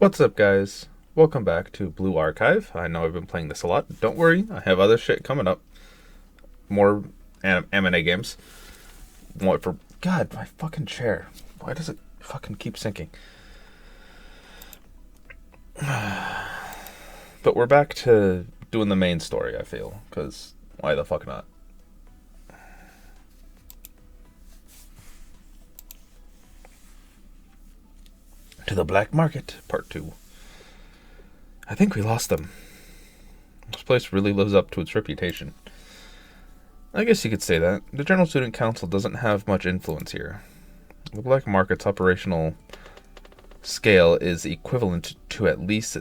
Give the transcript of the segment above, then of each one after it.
What's up, guys? Welcome back to Blue Archive. I know I've been playing this a lot. Don't worry, I have other shit coming up. More M&A games. What for? God, my fucking chair. Why does it fucking keep sinking? But we're back to doing the main story, I feel. Because why the fuck not? To the Black Market, Part 2. I think we lost them. This place really lives up to its reputation. I guess you could say that. The General Student Council doesn't have much influence here. The Black Market's operational scale is equivalent to at least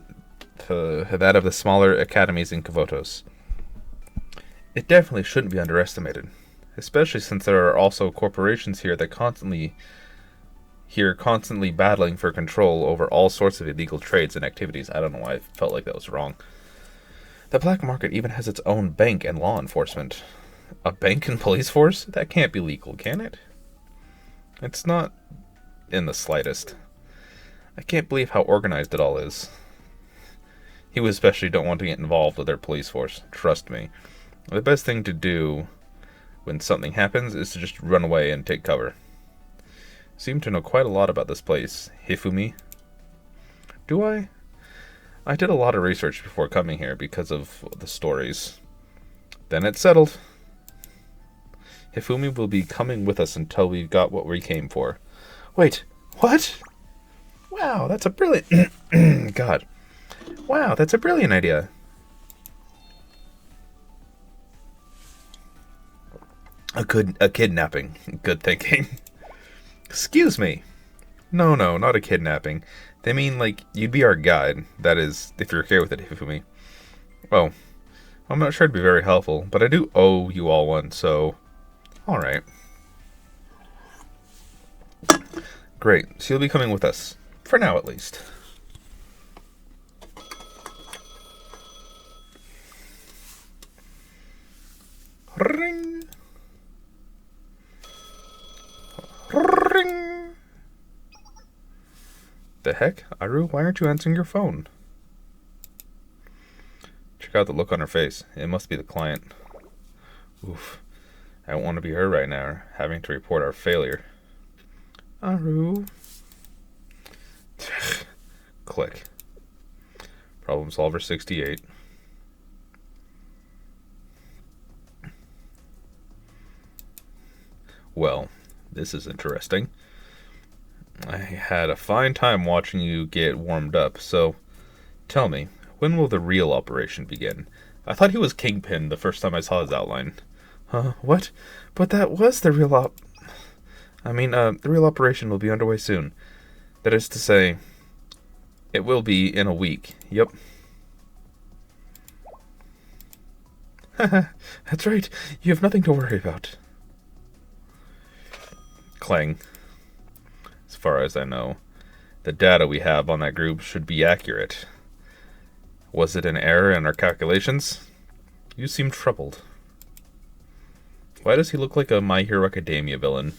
that of the smaller academies in Kavotos. It definitely shouldn't be underestimated, especially since there are also corporations here that constantly battling for control over all sorts of illegal trades and activities. I don't know why I felt like that was wrong. The black market even has its own bank and law enforcement. A bank and police force? That can't be legal, can it? It's not in the slightest. I can't believe how organized it all is. You especially don't want to get involved with their police force. Trust me. The best thing to do when something happens is to just run away and take cover. Seem to know quite a lot about this place, Hifumi. Do I? I did a lot of research before coming here because of the stories. Then it's settled. Hifumi will be coming with us until we've got what we came for. Wait, what? Wow, that's a brilliant... God. Wow, that's a brilliant idea. A kidnapping. Good thinking. Excuse me. No, not a kidnapping. They mean, like, you'd be our guide. That is, if you're okay with it, Hifumi. Well, I'm not sure it'd be very helpful, but I do owe you all one, so... Alright. Great, so you'll be coming with us. For now, at least. Ring! Ring! The heck? Aru, why aren't you answering your phone? Check out the look on her face. It must be the client. Oof. I don't want to be her right now, having to report our failure. Aru. Click. Problem solver 68. Well, this is interesting. I had a fine time watching you get warmed up, so tell me, when will the real operation begin? I thought he was Kingpin the first time I saw his outline. What? But that was the real the real operation will be underway soon. That is to say, it will be in a week. Yep. That's right. You have nothing to worry about. Clang. As far as I know, the data we have on that group should be accurate. Was it an error in our calculations? You seem troubled. Why does he look like a My Hero Academia villain?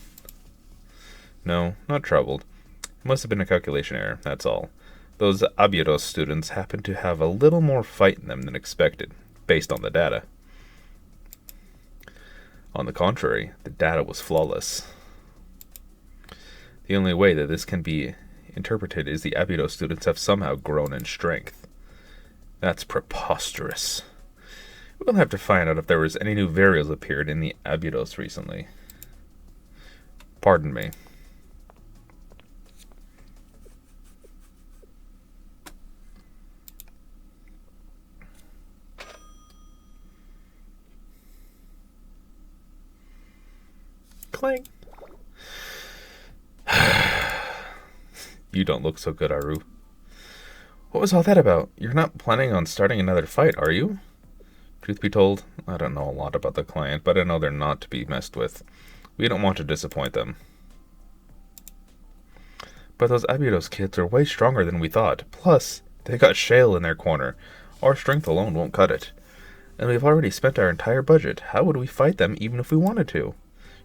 No, not troubled. It must have been a calculation error, that's all. Those Abidos students happen to have a little more fight in them than expected, based on the data. On the contrary, the data was flawless. The only way that this can be interpreted is the Abidos students have somehow grown in strength. That's preposterous. We'll have to find out if there was any new variables appeared in the Abidos recently. Pardon me. Clang. You don't look so good, Aru. What was all that about? You're not planning on starting another fight, are you? Truth be told, I don't know a lot about the client, but I know they're not to be messed with. We don't want to disappoint them. But those Abidos kids are way stronger than we thought. Plus, they got Shale in their corner. Our strength alone won't cut it. And we've already spent our entire budget. How would we fight them even if we wanted to?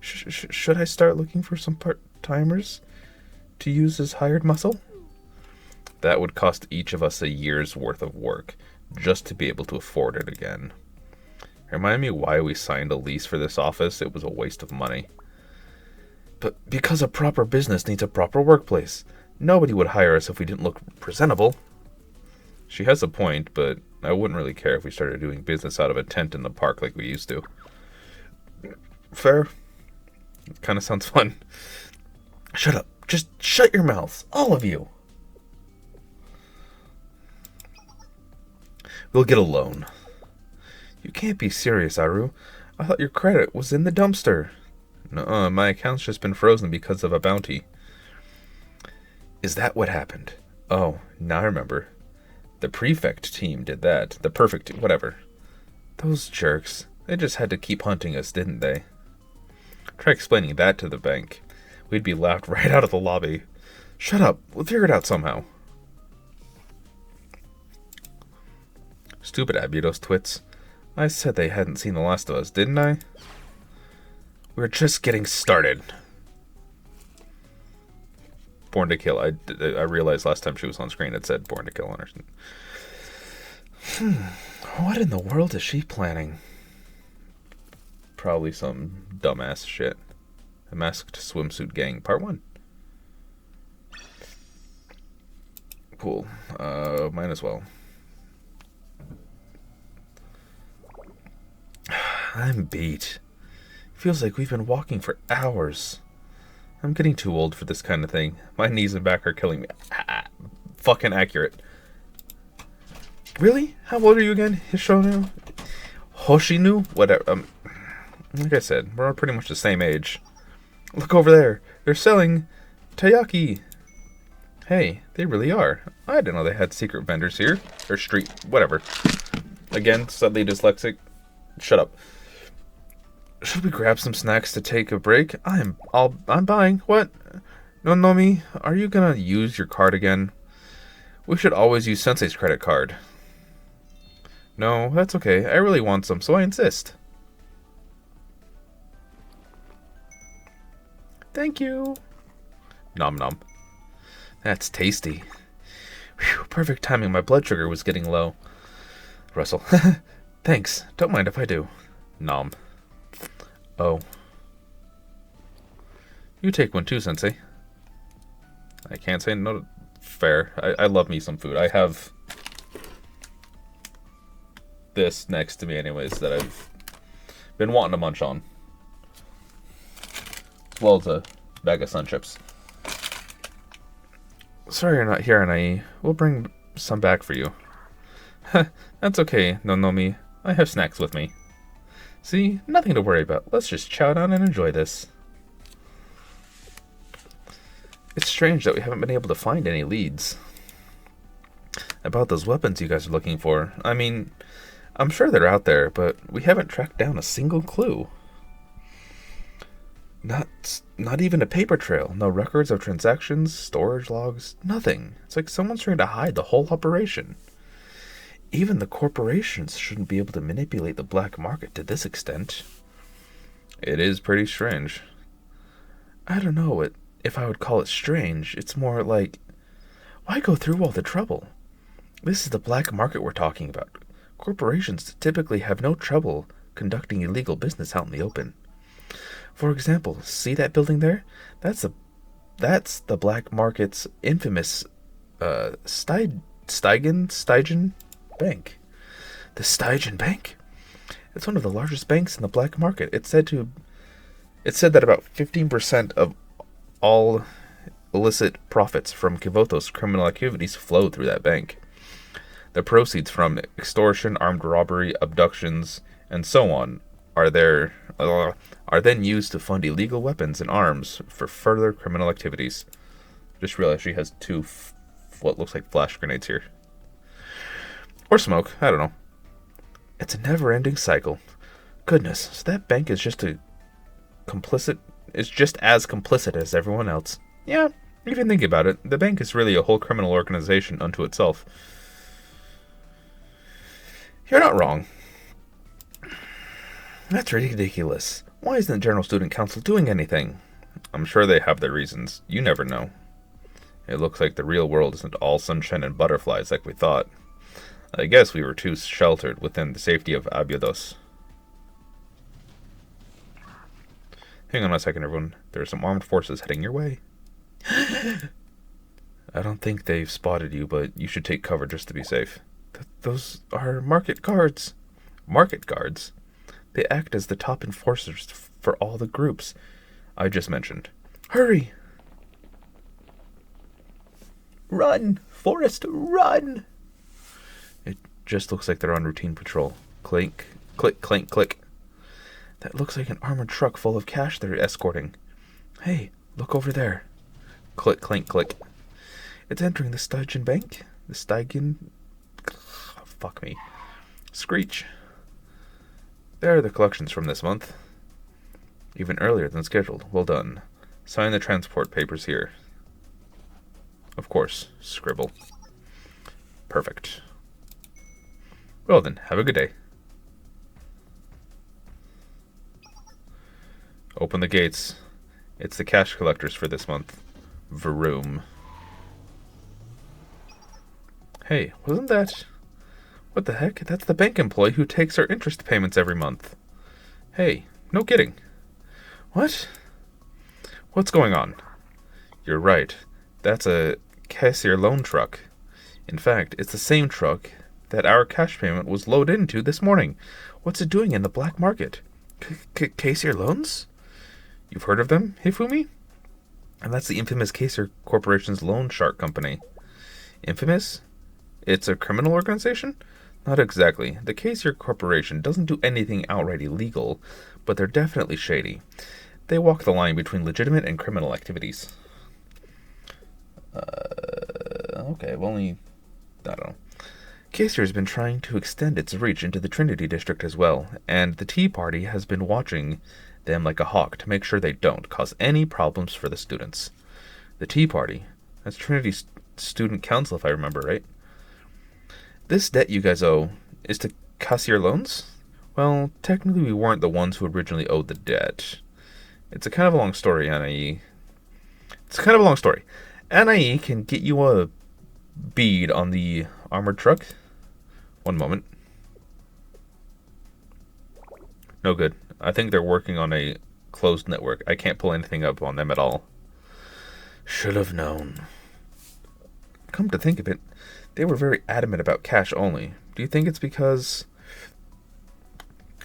Should I start looking for some part-timers to use as hired muscle? That would cost each of us a year's worth of work, just to be able to afford it again. Remind me why we signed a lease for this office. It was a waste of money. But because a proper business needs a proper workplace. Nobody would hire us if we didn't look presentable. She has a point, but I wouldn't really care if we started doing business out of a tent in the park like we used to. Fair. It kind of sounds fun. Shut up. Just shut your mouths. All of you. We'll get a loan. You can't be serious, Aru. I thought your credit was in the dumpster. No, my account's just been frozen because of a bounty. Is that what happened? Oh, now I remember. The prefect team did that. The perfect whatever. Those jerks. They just had to keep hunting us, didn't they? Try explaining that to the bank. We'd be laughed right out of the lobby. Shut up. We'll figure it out somehow. Stupid Abudos twits. I said they hadn't seen the last of us, didn't I? We're just getting started. Born to Kill. I realized last time she was on screen it said Born to Kill on her. What in the world is she planning? Probably some dumbass shit. A Masked Swimsuit Gang, Part 1. Cool. Might as well. I'm beat. Feels like we've been walking for hours. I'm getting too old for this kind of thing. My knees and back are killing me. Fucking accurate. Really? How old are you again? Hishonu? Hoshinu? Whatever. Like I said, we're all pretty much the same age. Look over there. They're selling taiyaki. Hey, they really are. I didn't know they had secret vendors here. Or street, whatever. Again, suddenly dyslexic. Shut up. Should we grab some snacks to take a break? I'm buying. What? No, Nomi, are you gonna use your card again? We should always use Sensei's credit card. No, that's okay. I really want some, so I insist. Thank you. Nom nom. That's tasty. Whew, perfect timing. My blood sugar was getting low. Russell. Thanks. Don't mind if I do. Nom. Oh. You take one too, Sensei. I can't say no. Fair. I love me some food. I have this next to me anyways that I've been wanting to munch on. As well as a bag of Sun Chips. Sorry you're not here, Anai. We'll bring some back for you. That's okay, Nonomi. I have snacks with me. See? Nothing to worry about. Let's just chow down and enjoy this. It's strange that we haven't been able to find any leads about those weapons you guys are looking for. I mean, I'm sure they're out there, but we haven't tracked down a single clue. Not even a paper trail. No records of transactions, storage logs, nothing. It's like someone's trying to hide the whole operation. Even the corporations shouldn't be able to manipulate the black market to this extent. It is pretty strange. I don't know if I would call it strange. It's more like, why go through all the trouble? This is the black market we're talking about. Corporations typically have no trouble conducting illegal business out in the open. For example, see that building there? That's the black market's infamous Steigen Bank. The Steigen Bank? It's one of the largest banks in the black market. It said that about 15% of all illicit profits from Kivoto's criminal activities flow through that bank. The proceeds from extortion, armed robbery, abductions, and so on are then used to fund illegal weapons and arms for further criminal activities. Just realized she has two what looks like flash grenades here. Or smoke, I don't know. It's a never-ending cycle. Goodness, so that bank is just as complicit as everyone else. Yeah, if you think about it, the bank is really a whole criminal organization unto itself. You're not wrong. That's ridiculous. Why isn't the General Student Council doing anything? I'm sure they have their reasons. You never know. It looks like the real world isn't all sunshine and butterflies like we thought. I guess we were too sheltered within the safety of Abydos. Hang on a second, everyone. There are some armed forces heading your way. I don't think they've spotted you, but you should take cover just to be safe. Those are market guards. Market guards? They act as the top enforcers for all the groups I just mentioned. Hurry! Run! Forrest, run! It just looks like they're on routine patrol. Clink, click, clink, click. That looks like an armored truck full of cash they're escorting. Hey, look over there. Click, clink, click. It's entering the Stygian Bank. The Stygian... Fuck me. Screech. There are the collections from this month. Even earlier than scheduled. Well done. Sign the transport papers here. Of course. Scribble. Perfect. Well then, have a good day. Open the gates. It's the cash collectors for this month. Vroom. Hey, wasn't that... What the heck? That's the bank employee who takes our interest payments every month. Hey, no kidding. What? What's going on? You're right. That's a cashier loan truck. In fact, it's the same truck that our cash payment was loaded into this morning. What's it doing in the black market? Cashier loans? You've heard of them, Hifumi? And that's the infamous Cashier Corporation's loan shark company. Infamous? It's a criminal organization? Not exactly. The Cashier Corporation doesn't do anything outright illegal, but they're definitely shady. They walk the line between legitimate and criminal activities. Okay, well, I don't know. Cashier's been trying to extend its reach into the Trinity District as well, and the Tea Party has been watching them like a hawk to make sure they don't cause any problems for the students. The Tea Party? That's Trinity Student Council, if I remember right. This debt you guys owe is to Cashier loans? Well, technically we weren't the ones who originally owed the debt. It's a kind of a long story, Anai. Anai can get you a bead on the armored truck. One moment. No good. I think they're working on a closed network. I can't pull anything up on them at all. Should have known. Come to think of it, they were very adamant about cash only. Do you think it's because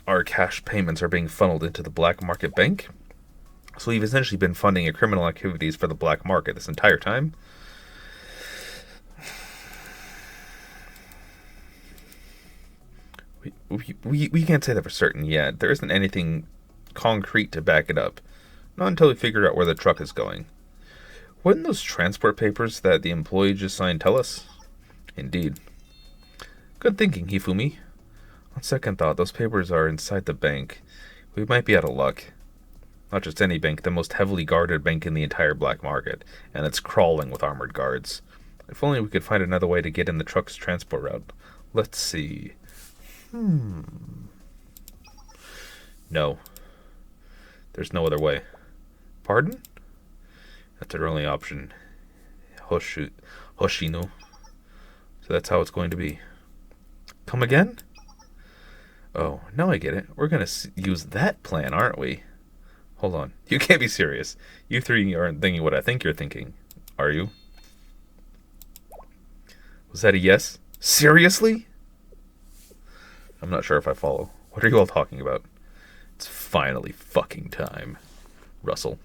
our cash payments are being funneled into the black market bank? So we've essentially been funding a criminal activities for the black market this entire time? We can't say that for certain yet. There isn't anything concrete to back it up. Not until we figure out where the truck is going. Wouldn't those transport papers that the employee just signed tell us? Indeed. Good thinking, Hifumi. On second thought, those papers are inside the bank. We might be out of luck. Not just any bank, the most heavily guarded bank in the entire black market, and it's crawling with armored guards. If only we could find another way to get in the truck's transport route. Let's see. No. There's no other way. Pardon? That's our only option. Hoshino. So that's how it's going to be. Come again? Oh, now I get it. We're going to use that plan, aren't we? Hold on. You can't be serious. You three aren't thinking what I think you're thinking. Are you? Was that a yes? Seriously? I'm not sure if I follow. What are you all talking about? It's finally fucking time. Russell.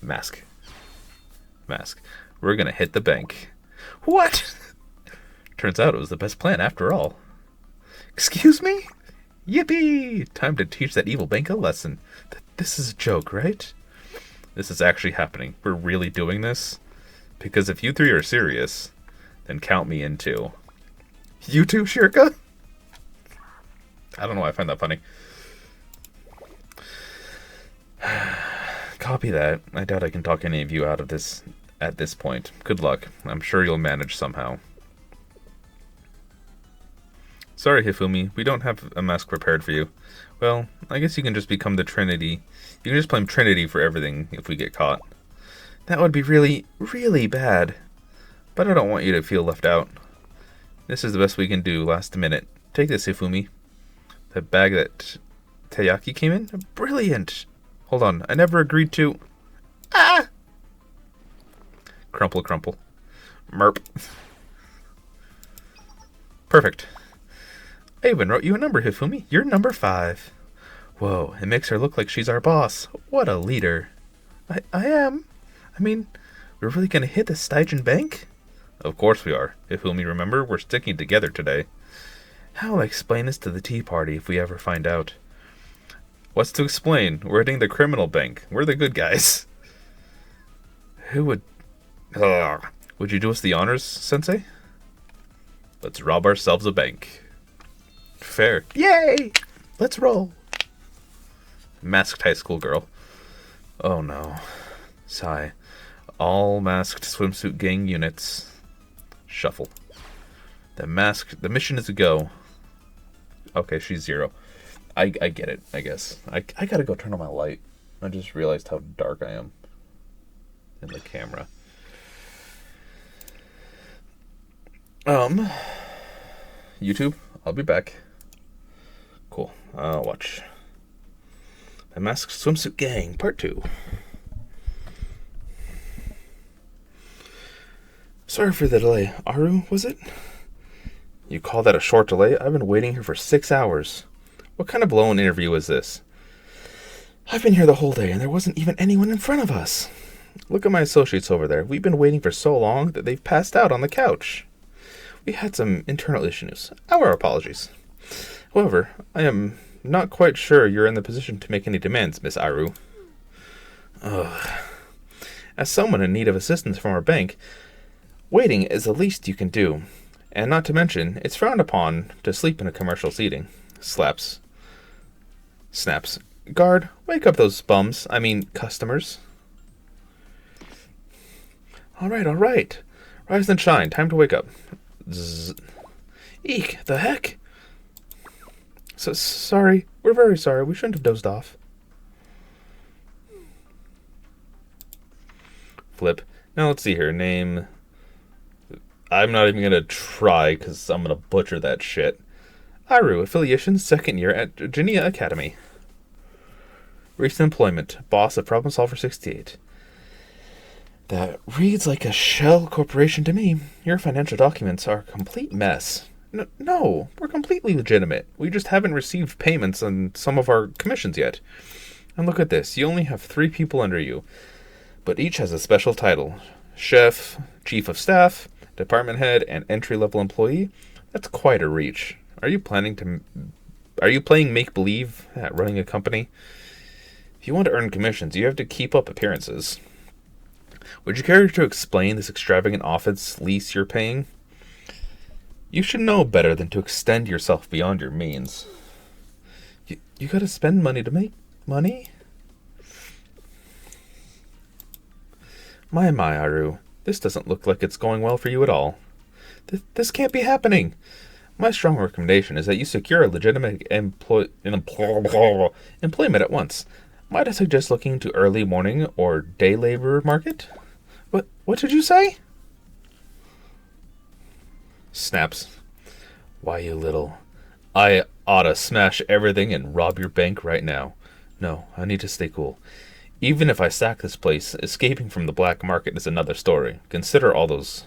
Mask. We're gonna hit the bank. What? Turns out it was the best plan after all. Excuse me? Yippee! Time to teach that evil bank a lesson. This is a joke, right? This is actually happening. We're really doing this? Because if you three are serious, then count me in too. You too, Shirka? I don't know why I find that funny. Copy that. I doubt I can talk any of you out of this at this point. Good luck. I'm sure you'll manage somehow. Sorry, Hifumi. We don't have a mask prepared for you. Well, I guess you can just become the Trinity. You can just blame Trinity for everything if we get caught. That would be really, really bad. But I don't want you to feel left out. This is the best we can do last minute. Take this, Hifumi. The bag that Tayaki came in? Brilliant! Hold on, I never agreed to... Ah! Crumple, crumple. Merp. Perfect. I even wrote you a number, Hifumi. You're number 5. Whoa, it makes her look like she's our boss. What a leader. I am. I mean, we're really gonna hit the Stygian Bank? Of course we are. Hifumi, remember, we're sticking together today. How will I explain this to the Tea Party if we ever find out? What's to explain? We're hitting the criminal bank. We're the good guys. Who would... Ugh. Would you do us the honors, Sensei? Let's rob ourselves a bank. Fair. Yay! Let's roll. Masked high school girl. Oh no. Sigh. All masked swimsuit gang units. Shuffle. The mission is a go. Okay, she's 0. I get it, I guess. I gotta go turn on my light. I just realized how dark I am in the camera. YouTube, I'll be back. Cool. I'll watch. The Masked Swimsuit Gang, Part 2. Sorry for the delay. Aru, was it? You call that a short delay? I've been waiting here for 6 hours. What kind of blown interview is this? I've been here the whole day, and there wasn't even anyone in front of us. Look at my associates over there. We've been waiting for so long that they've passed out on the couch. We had some internal issues. Our apologies. However, I am not quite sure you're in the position to make any demands, Miss Aru. Ugh. As someone in need of assistance from our bank, waiting is the least you can do. And not to mention, it's frowned upon to sleep in a commercial seating. Slaps. Snaps. Guard, wake up those bums. I mean, customers. All right. Rise and shine. Time to wake up. Zzz. Eek, the heck? Sorry. We're very sorry. We shouldn't have dozed off. Flip. Now let's see here. Name. I'm not even going to try because I'm going to butcher that shit. Aru, affiliation, 2nd year at Genia Academy. Recent employment, boss of Problem Solver 68. That reads like a shell corporation to me. Your financial documents are a complete mess. No, we're completely legitimate. We just haven't received payments on some of our commissions yet. And look at this. You only have 3 people under you, but each has a special title. Chef, Chief of Staff, Department Head, and Entry-Level Employee. That's quite a reach. Are you playing make-believe at running a company? If you want to earn commissions, you have to keep up appearances. Would you care to explain this extravagant office lease you're paying? You should know better than to extend yourself beyond your means. You gotta spend money to make money? My, Aru. This doesn't look like it's going well for you at all. This can't be happening. My strong recommendation is that you secure a legitimate employment at once. Might I suggest looking to early morning or day labor market? What did you say? Snaps. Why, you little... I oughta smash everything and rob your bank right now. No, I need to stay cool. Even if I sack this place, escaping from the black market is another story. Consider all those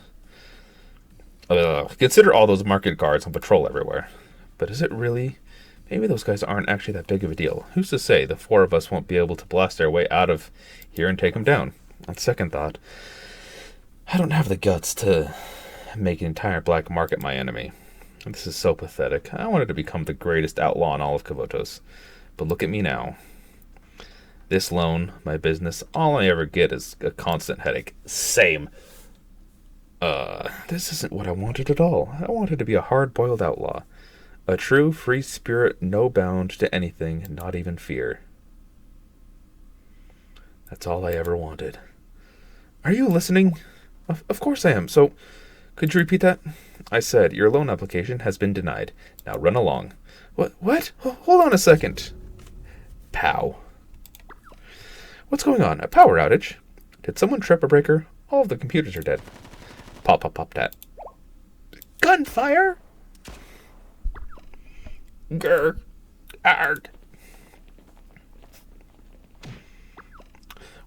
market guards on patrol everywhere. But is it really? Maybe those guys aren't actually that big of a deal. Who's to say the 4 of us won't be able to blast our way out of here and take them down? On second thought, I don't have the guts to make an entire black market my enemy. This is so pathetic. I wanted to become the greatest outlaw in all of Kavotos. But look at me now. This loan, my business, all I ever get is a constant headache. Same. This isn't what I wanted at all. I wanted to be a hard-boiled outlaw. A true free spirit, no bound to anything, not even fear. That's all I ever wanted. Are you listening? Of course I am. So, could you repeat that? I said, your loan application has been denied. Now run along. What? Hold on a second. Pow. What's going on? A power outage? Did someone trip a breaker? All of the computers are dead. Pop, pop, pop, tat. Gunfire? Grr. Arg.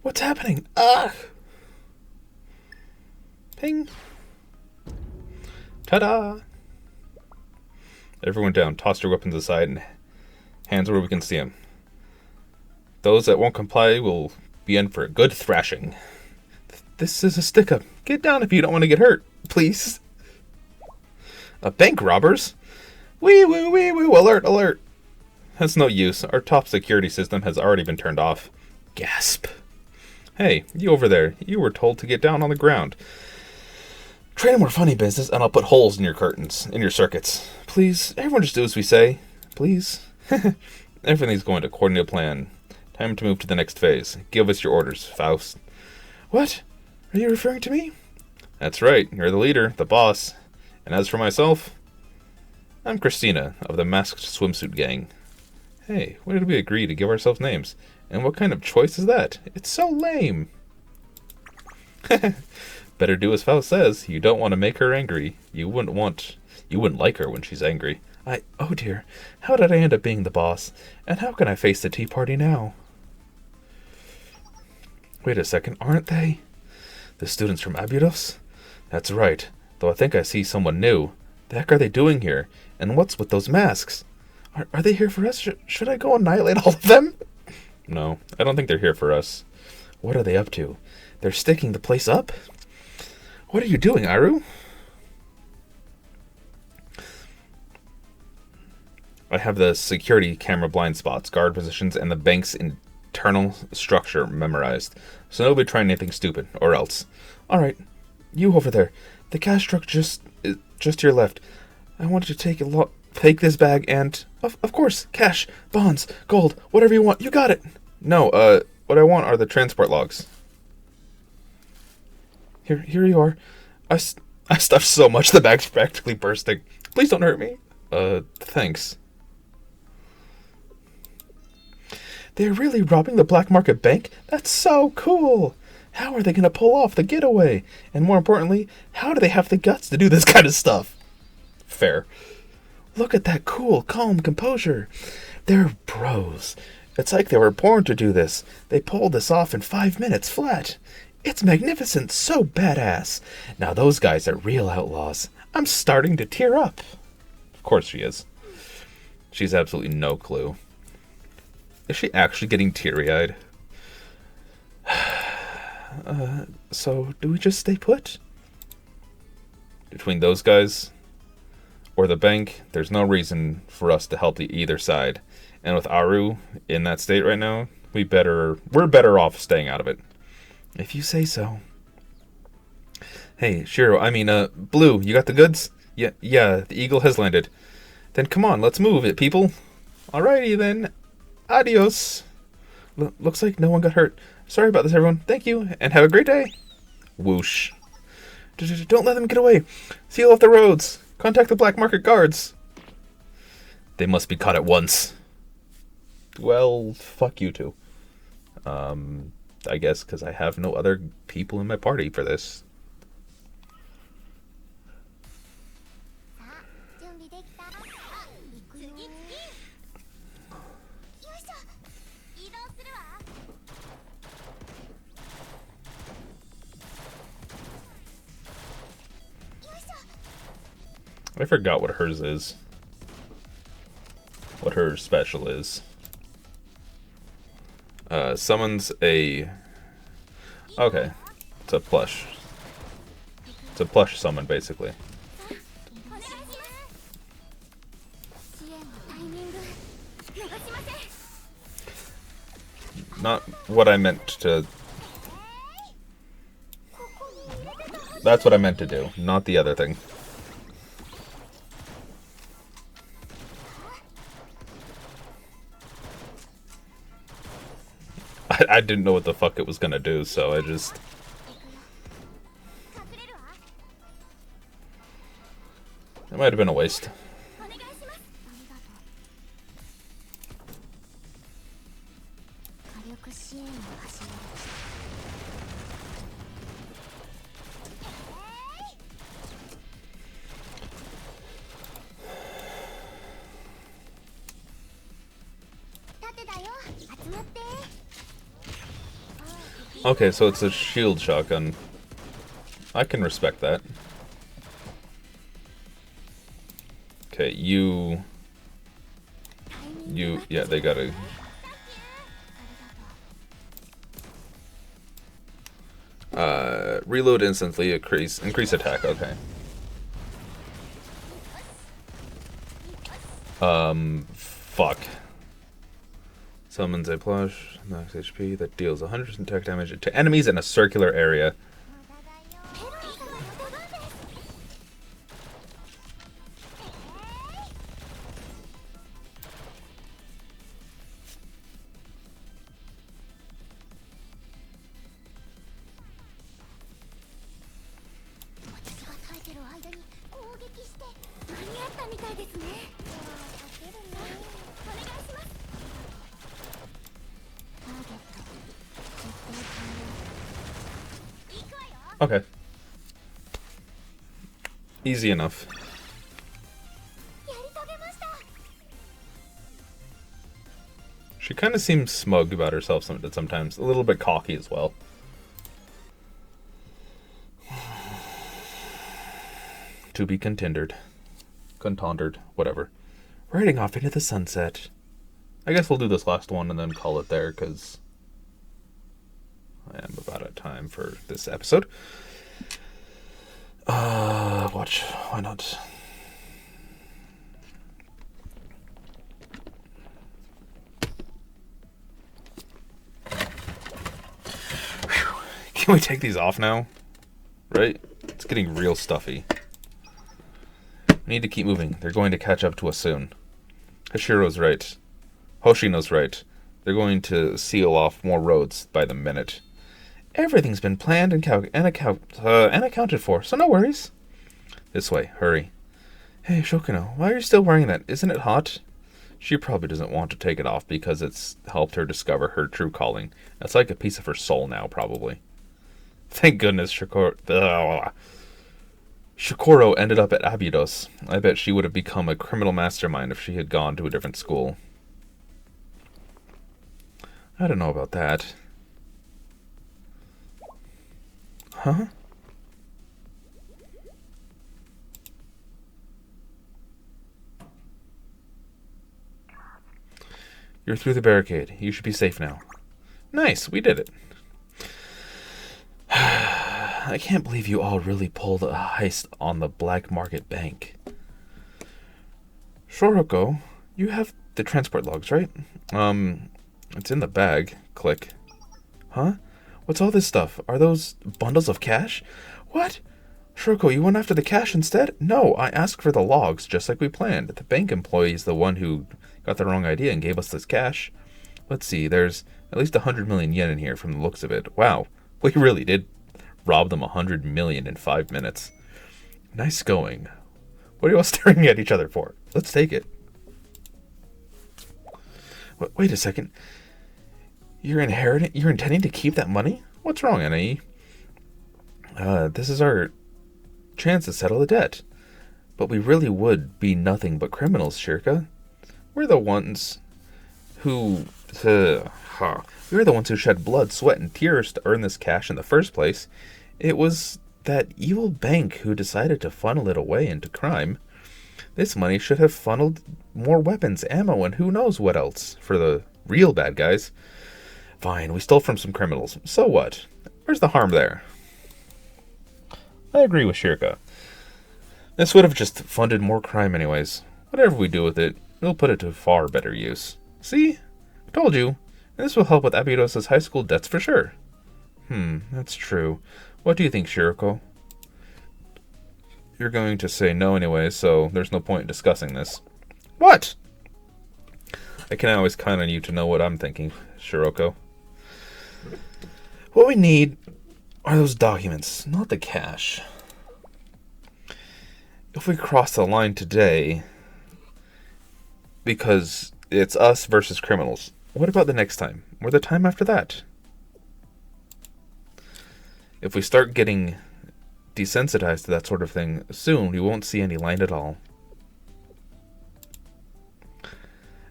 What's happening? Ugh. Ping. Ta-da. Everyone down. Toss your weapons aside and hands where we can see them. Those that won't comply will be in for a good thrashing. This is a stick-up. Get down if you don't want to get hurt, please. Bank robbers? Wee woo wee woo, alert, alert. That's no use. Our top security system has already been turned off. Gasp. Hey, you over there. You were told to get down on the ground. Try more funny business and I'll put holes in your curtains, in your circuits. Please, everyone just do as we say. Please. Everything's going according to plan. Time to move to the next phase. Give us your orders, Faust. What? Are you referring to me? That's right. You're the leader, the boss. And as for myself, I'm Christina of the Masked Swimsuit Gang. Hey, when did we agree to give ourselves names? And what kind of choice is that? It's so lame. Better do as Faust says. You don't want to make her angry. You wouldn't like her when she's angry. Oh dear, how did I end up being the boss? And how can I face the tea party now? Wait a second, aren't they? The students from Abydos? That's right, though I think I see someone new. The heck are they doing here? And what's with those masks? Are they here for us? Should I go annihilate all of them? No, I don't think they're here for us. What are they up to? They're sticking the place up? What are you doing, Aru? I have the security camera blind spots, guard positions, and the bank's internal structure memorized. So nobody try anything stupid, or else. Alright, you over there. The cash truck just to your left. I want you to take this bag and... Of course, cash, bonds, gold, whatever you want. You got it. No, what I want are the transport logs. Here you are. I stuffed so much the bag's practically bursting. Please don't hurt me. Thanks. They're really robbing the black market bank? That's so cool! How are they going to pull off the getaway? And more importantly, how do they have the guts to do this kind of stuff? Fair. Look at that cool, calm composure. They're pros. It's like they were born to do this. They pulled this off in 5 minutes flat. It's magnificent, so badass. Now those guys are real outlaws. I'm starting to tear up. Of course she is. She's absolutely no clue. Is she actually getting teary-eyed? So, do we just stay put? Between those guys or the bank, there's no reason for us to help either side. And with Aru in that state right now, we're better off staying out of it. If you say so. Hey, Blue, you got the goods? Yeah, the Eagle has landed. Then come on, let's move it, people. Alrighty then. Adios. Looks like no one got hurt. Sorry about this, everyone. Thank you, and have a great day. Whoosh. Don't let them get away. Seal off the roads. Contact the black market guards. They must be caught at once. Well, fuck you two. I guess because I have no other people in my party for this. I forgot what hers is. What her special is. Summons a... Okay. It's a plush. It's a plush summon, basically. Not what I meant to... That's what I meant to do, not the other thing. I didn't know what the fuck it was gonna do, so I just... It might have been a waste. Okay, so it's a shield shotgun. I can respect that. Okay, you, yeah, they gotta... reload instantly, increase attack, okay. Fuck. Summons a plush, max HP, that deals 100% attack damage to enemies in a circular area. Okay. Easy enough. She kind of seems smug about herself sometimes. A little bit cocky as well. To be contended. Contendered. Whatever. Riding off into the sunset. I guess we'll do this last one and then call it there, because I am about out of time for this episode. Watch. Why not? Can we take these off now? Right? It's getting real stuffy. We need to keep moving. They're going to catch up to us soon. Hashiro's right. Hoshino's right. They're going to seal off more roads by the minute. Everything's been planned and accounted for, so no worries. This way, hurry. Hey, Shokuno, why are you still wearing that? Isn't it hot? She probably doesn't want to take it off because it's helped her discover her true calling. It's like a piece of her soul now, probably. Thank goodness Shikoro ended up at Abydos. I bet she would have become a criminal mastermind if she had gone to a different school. I don't know about that. Huh? You're through the barricade. You should be safe now. Nice, we did it. I can't believe you all really pulled a heist on the black market bank. Shoroko, you have the transport logs, right? It's in the bag. Click. Huh? What's all this stuff? Are those bundles of cash? What? Shoroko, you went after the cash instead? No, I asked for the logs, just like we planned. The bank employee is the one who got the wrong idea and gave us this cash. Let's see, there's at least 100 million yen in here from the looks of it. Wow, we really did rob them 100 million in 5 minutes. Nice going. What are you all staring at each other for? Let's take it. Wait a second. You're intending to keep that money? What's wrong, Anai? This is our chance to settle the debt. But we really would be nothing but criminals, Shirka. We're the ones who shed blood, sweat, and tears to earn this cash in the first place. It was that evil bank who decided to funnel it away into crime. This money should have funneled more weapons, ammo, and who knows what else for the real bad guys. Fine, we stole from some criminals. So what? Where's the harm there? I agree with Shirka. This would have just funded more crime anyways. Whatever we do with it, we'll put it to far better use. See? I told you. And this will help with Abydos' high school debts for sure. That's true. What do you think, Shiroko? You're going to say no anyway, so there's no point in discussing this. What? I can always count on you to know what I'm thinking, Shiroko. What we need are those documents, not the cash. If we cross the line today, because it's us versus criminals, what about the next time? Or the time after that? If we start getting desensitized to that sort of thing, soon we won't see any line at all.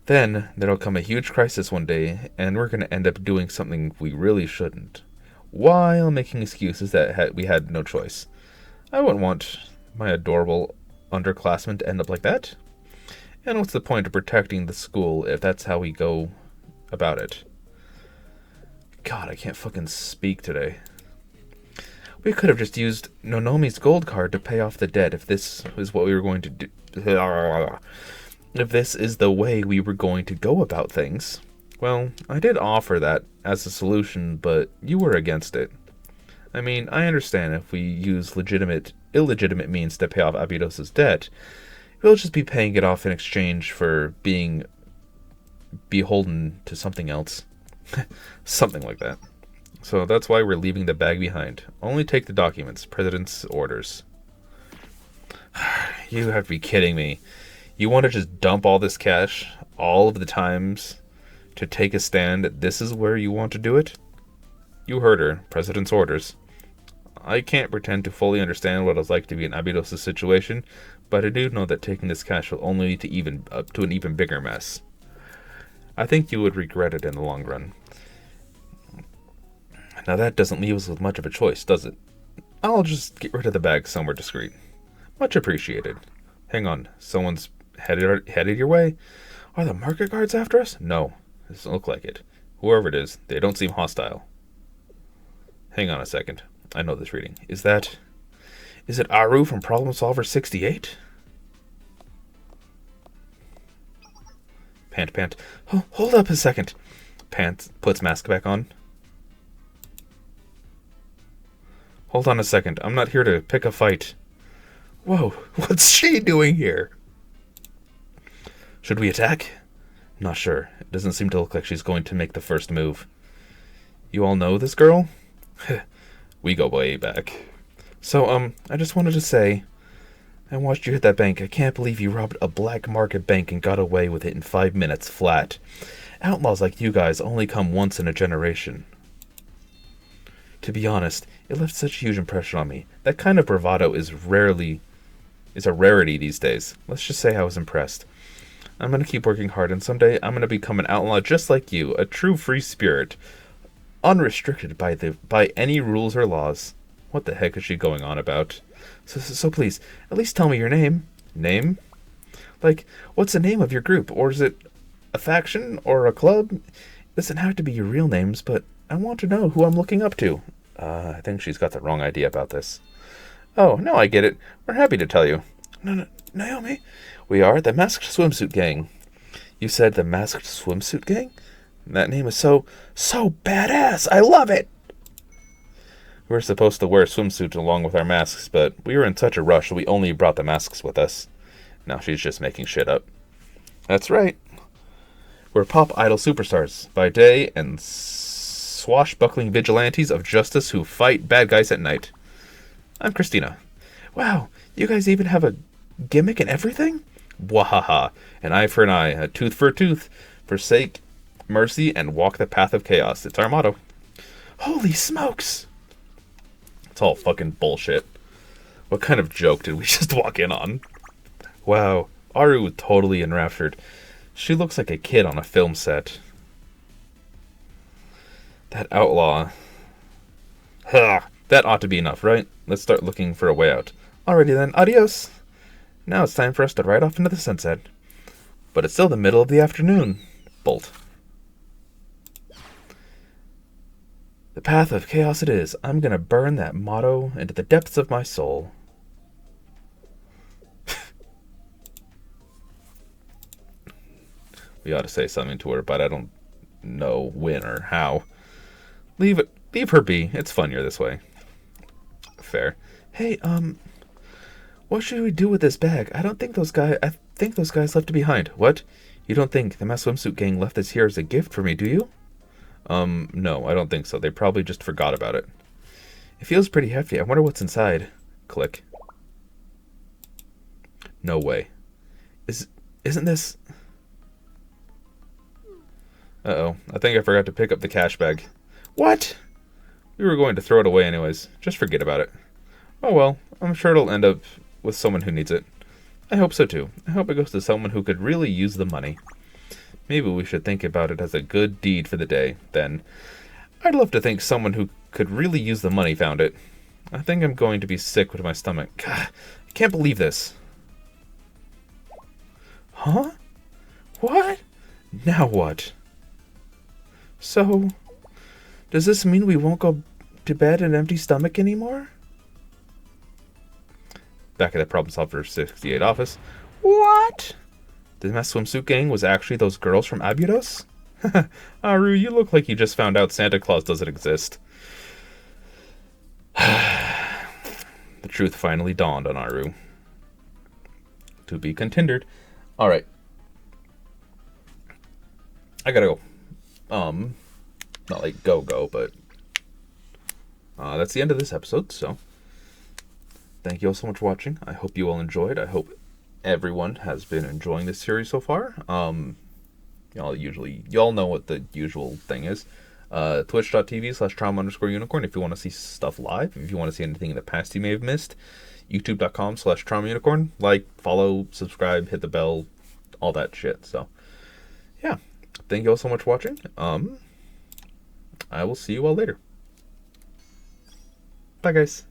Then there'll come a huge crisis one day, and we're going to end up doing something we really shouldn't, while making excuses that we had no choice. I wouldn't want my adorable underclassmen to end up like that. And what's the point of protecting the school if that's how we go about it? God, I can't fucking speak today. We could have just used Nonomi's gold card to pay off the debt if this is what we were going to do. If this is the way we were going to go about things. Well, I did offer that as a solution, but you were against it. I mean, I understand if we use illegitimate means to pay off Abidos's debt, we'll just be paying it off in exchange for being beholden to something else. Something like that. So that's why we're leaving the bag behind. Only take the documents. President's orders. You have to be kidding me. You want to just dump all this cash all of the times to take a stand? This is where you want to do it? You heard her. President's orders. I can't pretend to fully understand what it's like to be in Abidos' situation, but I do know that taking this cash will only lead to an even bigger mess. I think you would regret it in the long run. Now that doesn't leave us with much of a choice, does it? I'll just get rid of the bag somewhere discreet. Much appreciated. Hang on, someone's headed your way? Are the market guards after us? No, it doesn't look like it. Whoever it is, they don't seem hostile. Hang on a second. I know this reading. Is it Aru from Problem Solver 68? Pant. Oh, hold up a second. Pant puts mask back on. Hold on a second. I'm not here to pick a fight. Whoa, what's she doing here? Should we attack? Not sure. It doesn't seem to look like she's going to make the first move. You all know this girl? We go way back. So, I just wanted to say, I watched you hit that bank. I can't believe you robbed a black market bank and got away with it in 5 minutes flat. Outlaws like you guys only come once in a generation. To be honest, it left such a huge impression on me. That kind of bravado is a rarity these days. Let's just say I was impressed. I'm going to keep working hard, and someday I'm going to become an outlaw just like you, a true free spirit, unrestricted by any rules or laws. What the heck is she going on about? So please, at least tell me your name. Name? Like, what's the name of your group? Or is it a faction or a club? It doesn't have to be your real names, but I want to know who I'm looking up to. I think she's got the wrong idea about this. Oh, no, I get it. We're happy to tell you. No, Naomi. We are the Masked Swimsuit Gang. You said the Masked Swimsuit Gang? That name is so badass. I love it. We were supposed to wear swimsuits along with our masks, but we were in such a rush we only brought the masks with us. Now she's just making shit up. That's right. We're pop idol superstars by day and swashbuckling vigilantes of justice who fight bad guys at night. I'm Christina. Wow, you guys even have a gimmick and everything? Wahaha. An eye for an eye, a tooth for a tooth. Forsake mercy and walk the path of chaos. It's our motto. Holy smokes! It's all fucking bullshit. What kind of joke did we just walk in on? Wow, Aru was totally enraptured. She looks like a kid on a film set. That outlaw. That ought to be enough, right? Let's start looking for a way out. Alrighty then, adios! Now it's time for us to ride off into the sunset. But it's still the middle of the afternoon. Bolt. The path of chaos it is. I'm gonna burn that motto into the depths of my soul. We ought to say something to her, but I don't know when or how. Leave her be. It's funnier this way. Fair. Hey, what should we do with this bag? I think those guys left it behind. What? You don't think the Mass Swimsuit Gang left this here as a gift for me, do you? No, I don't think so. They probably just forgot about it. It feels pretty hefty. I wonder what's inside. Click. No way. Isn't this... Uh-oh. I think I forgot to pick up the cash bag. What? We were going to throw it away anyways. Just forget about it. Oh well, I'm sure it'll end up with someone who needs it. I hope so too. I hope it goes to someone who could really use the money. Maybe we should think about it as a good deed for the day, then. I'd love to think someone who could really use the money found it. I think I'm going to be sick with my stomach. God, I can't believe this. Huh? What? Now what? So, does this mean we won't go to bed an empty stomach anymore? Back at the Problem Solver 68 office. What? The mess swimsuit gang was actually those girls from Abudos? Aru, you look like you just found out Santa Claus doesn't exist. The truth finally dawned on Aru. To be continued. Alright. I gotta go. Not like go, but that's the end of this episode, so thank you all so much for watching. I hope you all enjoyed. I hope everyone has been enjoying this series so far. Y'all know what the usual thing is. Twitch.tv/trauma_unicorn if you want to see stuff live. If you want to see anything in the past you may have missed. YouTube.com/trauma_unicorn. Like, follow, subscribe, hit the bell, all that shit. So, yeah. Thank you all so much for watching. I will see you all later. Bye, guys.